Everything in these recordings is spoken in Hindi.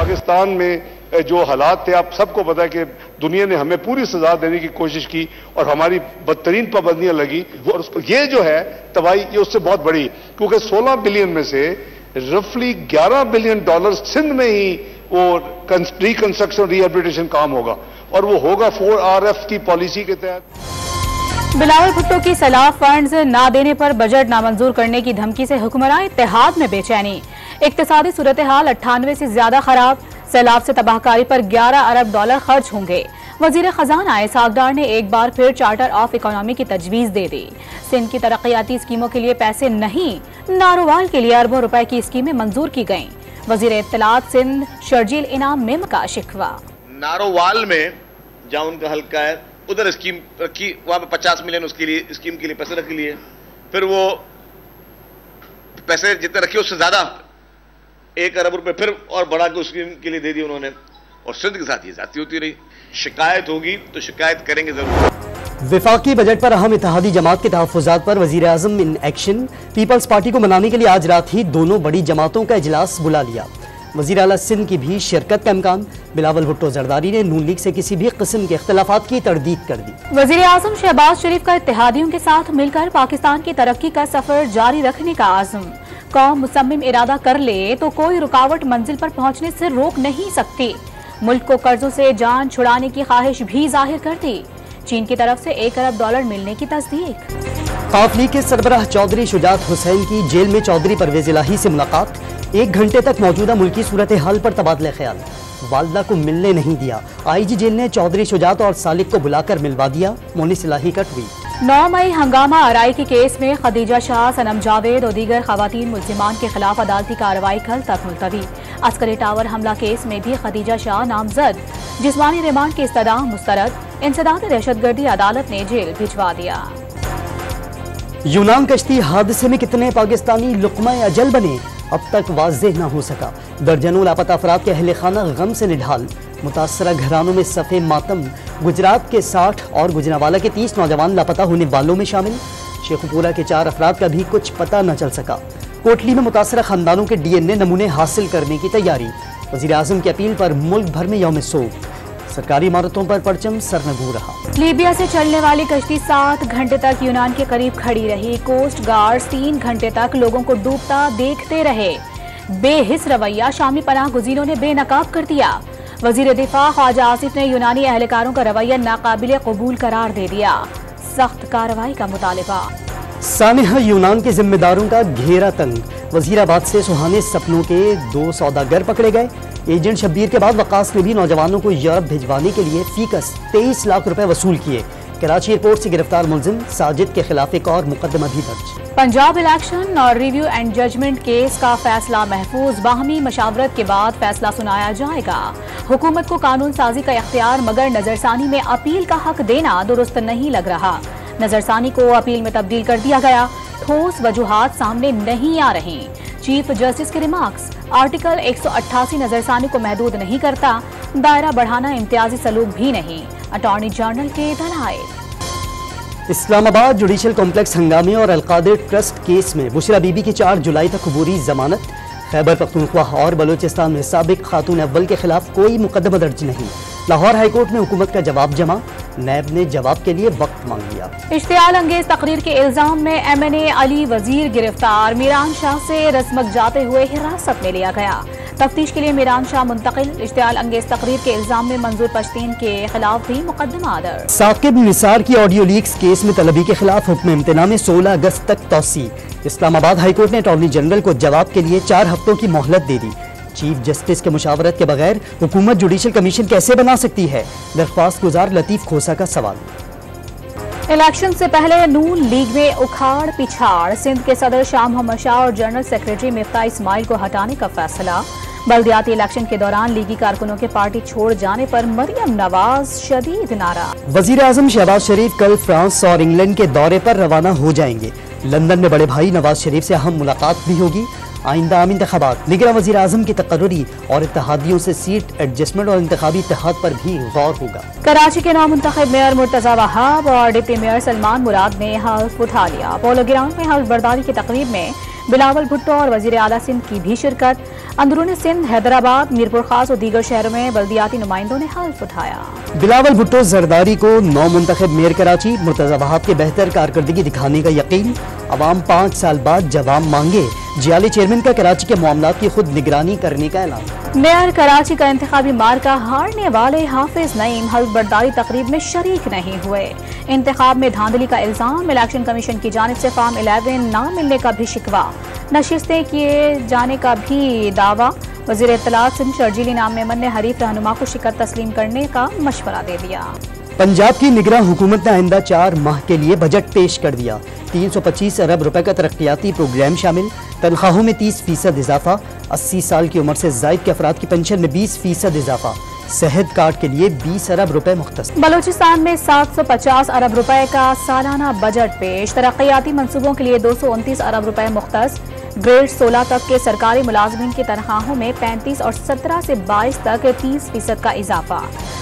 पाकिस्तान में जो हालात थे, आप सबको पता है कि दुनिया ने हमें पूरी सजा देने की कोशिश की और हमारी बदतरीन पाबंदियां लगी, और ये जो है तबाही ये उससे बहुत बड़ी, क्योंकि 16 बिलियन में से रफली 11 बिलियन डॉलर सिंध में ही वो रिकंस्ट्रक्शन रिहेबिलिटेशन काम होगा, और वो होगा 4RF की पॉलिसी के तहत। बिलावल भुट्टो की सलाह फंड्स ना देने पर बजट नामंजूर करने की धमकी से हुक्मरान इत्तेहाद में बेचैनी। इक्तिसादी सूरत हाल 98 से ज्यादा खराब। सैलाब से तबाहकारी पर 11 अरब डॉलर खर्च होंगे। वजीर खजाना इसाक डार ने एक बार फिर चार्टर ऑफ इकोनॉमी की तजवीज दे दी। सिंध की तरक्याती स्कीमों के लिए पैसे नहीं, नारोवाल के लिए अरबों रुपए की स्कीमें मंजूर की गईं। वजीर इत्तलात सिंध शर्जील इनाम मिम का शिकवा। नारोवाल में जहाँ उनका हल्का है उधर स्कीम रखी, वहां पे 50 मिलियन उसके लिए स्कीम के लिए पैसे रख लिए, फिर वो पैसे जितने रखे उससे ज्यादा 1 अरब रुपए फिर और बढ़ा के उस स्कीम के लिए दे दिए उन्होंने, और सिंध के साथ ये जाती होती रही। शिकायत होगी तो शिकायत करेंगे जरूर। विफाकी बजट पर अहम इत्तेहादी जमात के तहफ़्फ़ुज़ात पर वज़ीर आज़म इन एक्शन। पीपल्स पार्टी को मनाने के लिए आज रात ही दोनों बड़ी जमातों का इजलास बुला लिया। वज़ीर आला सिंध की भी शिरकत का इम्कान। बिलावल भुट्टो जरदारी ने नून लीग से किसी भी किस्म के इख्तिलाफात की तरदीद कर दी। वज़ीर आज़म शहबाज शरीफ का इत्तेहादियों के साथ मिलकर पाकिस्तान की तरक्की का सफर जारी रखने का आज़म। कौम मुसम्मिम इरादा कर ले तो कोई रुकावट मंजिल पर पहुंचने से रोक नहीं सकती। मुल्क को कर्जों से जान छुड़ाने की ख्वाहिश भी जाहिर कर दी। चीन की तरफ से 1 अरब डॉलर मिलने की तस्दीक। काफ लीग के सरबराह चौधरी शुजात हुसैन की जेल में चौधरी परवेज इलाही से मुलाकात। 1 घंटे तक मौजूदा मुल्की सूरत हाल पर तबादला ख्याल। वालदा को मिलने नहीं दिया। IG जेल ने चौधरी शुजात और सालिक को बुलाकर मिलवा दिया। मोनिस इलाही का ट्वीट। 9 मई हंगामा आरआई के केस में खदीजा शाह, सनम जावेद और दीगर खवातीन मुल्जिमान के खिलाफ अदालती कार्रवाई कल तक मुलतवी। अस्करी टावर हमला केस में भी खदीजा शाह नामजद। जिस्मानी रिमांड की इस्तदा मुस्तरद। इंसदाद दहशतगर्दी अदालत ने जेल भिजवा दिया। यूनान कश्ती हादसे में कितने पाकिस्तानी लुक़मा अजल बने अब तक वाज़ेह न हो सका। दर्जनों लापता अफराद के अहले खाना गम से निढाल। मुतासरा घरानों में सफ़े मातम। गुजरात के 60 और गुजरावाला के 30 नौजवान लापता होने वालों में शामिल। शेखुपुरा के 4 अफराद का भी कुछ पता न चल सका। कोटली में मुतासरा खानदानों के DNA नमूने हासिल करने की तैयारी। वज़ीर आज़म की अपील पर मुल्क भर में यौम सोग। सरकारी इमारतों पर परचम सरनगू रहा। लीबिया से चलने वाली कश्ती 7 घंटे तक यूनान के करीब खड़ी रही। कोस्ट गार्ड्स 3 घंटे तक लोगों को डूबता देखते रहे। बेहिस रवैया शामी पनाह गुज़ीरों ने बेनकाब कर दिया। वजीर दिफा ख्वाजा आसिफ ने यूनानी अहलकारों का रवैया नाकाबिले कबूल करार दे दिया। सख्त कार्रवाई का मुतालिबा। सानिहा यूनान के जिम्मेदारों का घेरा तंग। वजीराबाद से सुहाने सपनों के 2 सौदागर पकड़े गए। एजेंट शब्बीर के बाद वकास ने भी नौजवानों को यूरोप भिजवाने के लिए फीकस 23 लाख रुपए वसूल किए। कराची एयरपोर्ट से गिरफ्तार मुलजिम साजिद के खिलाफ एक और मुकदमा भी दर्ज। पंजाब इलेक्शन और रिव्यू एंड जजमेंट केस का फैसला महफूज। बाहमी मशावरत के बाद फैसला सुनाया जाएगा। हुकूमत को कानून साजी का इख्तियार, मगर नजरसानी में अपील का हक देना दुरुस्त नहीं लग रहा। नजरसानी को अपील में तब्दील कर दिया गया। ठोस वजूहात सामने नहीं आ रही। चीफ जस्टिस के रिमार्क्स। आर्टिकल 188 नजरसानी को महदूद नहीं करता। दायरा बढ़ाना इम्तियाजी सलूक भी नहीं। अटॉर्नी जनरल के दलाइल। इस्लामाबाद जुडिशल कॉम्प्लेक्स हंगामे और अलकादिर ट्रस्ट केस में बुशरा बीबी की 4 जुलाई तक अबूरी जमानत। खैबर पख्तूनख्वा और बलूचिस्तान में साबिक खातून अव्वल के खिलाफ कोई मुकदमा दर्ज नहीं। लाहौर हाईकोर्ट में हुकूमत का जवाब जमा। नैब ने जवाब के लिए वक्त मांग लिया। इश्तियाल अंगेज तकरीर के इल्जाम में MNA अली वजीर गिरफ्तार। मीरान शाह से रस्मक जाते हुए हिरासत में लिया गया। तफ्तीश के लिए मीरान शाह मुंतकिल। इश्तियाल अंगेज तकरीर के इल्जाम में मंजूर पश्तीन के खिलाफ भी मुकदमा दर्ज। साकिब निसार की ऑडियो लीक्स केस में तलबी के खिलाफ हुक्म इम्तना में 16 अगस्त तक तौसी। इस्लामाबाद हाईकोर्ट ने अटॉर्नी जनरल को जवाब के लिए 4 हफ्तों की मोहलत दे दी। चीफ जस्टिस के मुशावरत के बगैर हुकूमत जुडिशल कमीशन कैसे बना सकती है? दरख्वास्त गुजार लतीफ खोसा का सवाल। इलेक्शन से पहले नून लीग में उखाड़ पिछाड़। सिंध के सदर शाह मोहम्मद शाह और जनरल सेक्रेटरी मिफ्ता इस्माइल को हटाने का फैसला। बल्दियाती इलेक्शन के दौरान लीगी कारकुनों के पार्टी छोड़ जाने पर मरियम नवाज शदीद नाराज। वजीर आजम शहबाज शरीफ कल फ्रांस और इंग्लैंड के दौरे पर रवाना हो जाएंगे। लंदन में बड़े भाई नवाज शरीफ से अहम मुलाकात भी होगी। आइंदा आम इंतखाबात। निगरां वजीर आजम की तकर्री और इत्तेहादियों से सीट एडजस्टमेंट और इंतखाबी इत्तेहाद पर भी गौर होगा। कराची के नामुंतखब मेयर मुर्तजा वहाब और डिप्टी मेयर सलमान मुराद ने हल्फ उठा लिया। पोलो ग्राउंड में हल्फ बर्दारी की तकरीब में बिलावल भुट्टो और वजीर आला सिंध की भी शिरकत। अंदरूनी सिंध, हैदराबाद, मीरपुर खास और दीगर शहरों में बल्दियाती नुमाइंदों ने हल्फ उठाया। बिलावल भुट्टो जरदारी को नौ मुंतखब मेयर कराची, मुर्तजा वहाब के बेहतर कारकर्दगी दिखाने का यकीन। अवाम 5 साल बाद जवाब मांगे, जियाली चेयरमैन का कराची के मामलात की खुद निगरानी करने का ऐलान। मेयर कराची का इंतखाबी मार्का हारने वाले हाफिज नईम हल्फ बर्दारी तकरीब में शरीक नहीं हुए। इंतखाब में धांधली का इल्जाम, इलेक्शन कमीशन की जानिब से फॉर्म 11 न मिलने का भी शिकवा, नशिस्तें किए जाने का भी दावा। वजीर इत्तलात सिंध शर्जीली नाम मेमन ने हरीफ रहनुमा को शिकस्त तस्लीम करने का मशवरा दे दिया। पंजाब की निगरान हुकूमत ने आइंदा 4 माह के लिए बजट पेश कर दिया। 325 अरब रुपए का तरक्याती प्रोग्राम शामिल, तनख्वाहों में 30% इजाफा, 80 साल की उम्र से जायद के अफराद की पेंशन में 20% इजाफा, सेहत कार्ड के लिए 20 अरब रुपए मुख्तस। बलूचिस्तान में 750 अरब रुपए का सालाना बजट पेश, तरक्याती मंसूबों के लिए 229 अरब रुपए मुख्तस। ग्रेड 16 तक के सरकारी मुलाजमीन की तनख्वाहों में 35 और 17 से 22 तक 30% का इजाफा।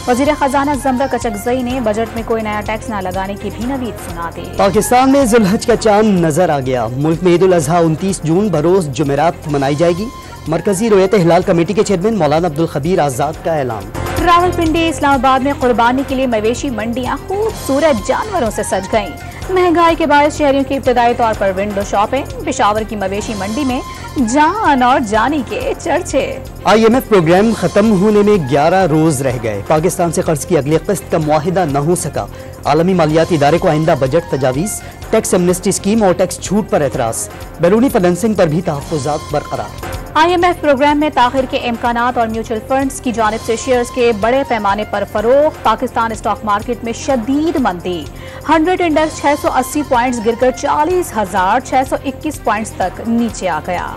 वजीर खजाना जमरा कचकजई ने बजट में कोई नया टैक्स न लगाने की भी नवीद सुना दी। पाकिस्तान में जुल्हज का चांद नजर आ गया। मुल्क में ईद उल अजहा 29 जून बरोज जुमेरात मनाई जाएगी। मरकजी रोयत हिलाल कमेटी के चेयरमैन मौलाना अब्दुल खबीर आजाद का ऐलान। रावलपिंडी, इस्लामाबाद में कुर्बानी के लिए मवेशी मंडियां खूबसूरत जानवरों से सज गईं। महंगाई के बायस शहरियों की इब्तदाई तौर पर विंडो शॉपिंग। पेशावर की मवेशी मंडी में जान और जानी के चर्चे। IMF प्रोग्राम खत्म होने में 11 रोज रह गए। पाकिस्तान से कर्ज की अगली किस्त का मुआहिदा न हो सका। आलमी मालियाती इदारे को आइंदा बजट तजावीज, टैक्स एमनेस्टी स्कीम और टैक्स छूट पर एतराज। बैरूनी फाइनेंसिंग पर भी तहफ्फुज़ात बरकरार। IMF प्रोग्राम में ताखिर के इम्कानात और म्यूचुअल फंड्स की जानिब से शेयर्स के बड़े पैमाने पर फरोख्त। पाकिस्तान स्टॉक मार्केट में शदीद मंदी। 100 इंडेक्स 680 पॉइंट्स गिरकर 40,621 पॉइंट्स तक नीचे आ गया।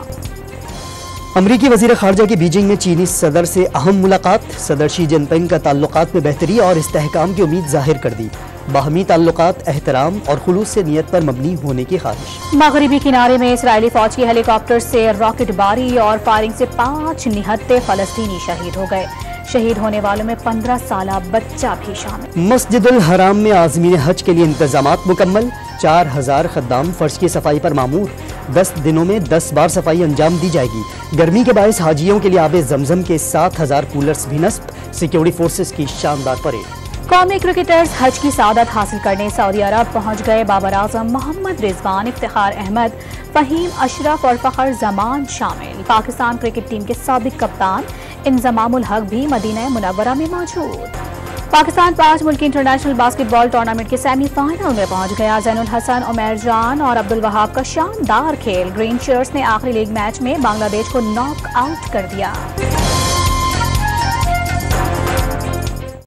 अमरीकी वजीर खारजा की बीजिंग में चीनी सदर से अहम मुलाकात। सदर शी जिनपिंग का ताल्लुकात में बेहतरी और इस्तेहकाम की उम्मीद जाहिर कर दी। बाहमी ताल्लुकात, एहतराम और खुलूस से नियत पर मबनी होने की ख्वाहिश। मगरिबी किनारे में इसराइली फौज की हेलीकॉप्टर से रॉकेटबारी और फायरिंग से 5 निहत्ते फलस्तीनी शहीद हो गए। शहीद होने वालों में 15 साला बच्चा भी शामिल। मस्जिदुल हराम में आज़मीन हज के लिए इंतजामात मुकम्मल। 4000 खद्दाम फर्श की सफाई पर मामूर। 10 दिनों में 10 बार सफाई अंजाम दी जाएगी। गर्मी के बायस हाजियों के लिए आबे जमजम के 7000 कूलर्स भी नस्ब। सिक्योरिटी फोर्सेस की शानदार परेड। कौमी क्रिकेटर्स हज की सादत हासिल करने सऊदी अरब पहुंच गए। बाबर आजम, मोहम्मद रिजवान, इफ्तिखार अहमद, फहीम अशरफ और फखर जमान शामिल। पाकिस्तान क्रिकेट टीम के साबिक कप्तान इंजमामुल हक भी मदीना मुनव्वरा में मौजूद। पाकिस्तान 5 मुल्की इंटरनेशनल बास्केटबॉल टूर्नामेंट के सेमीफाइनल में पहुंच गया। जैनुल हसन, उमैर जान और अब्दुल वहाब का शानदार खेल। ग्रीन शर्ट्स ने आखिरी लीग मैच में बांग्लादेश को नॉक आउट कर दिया।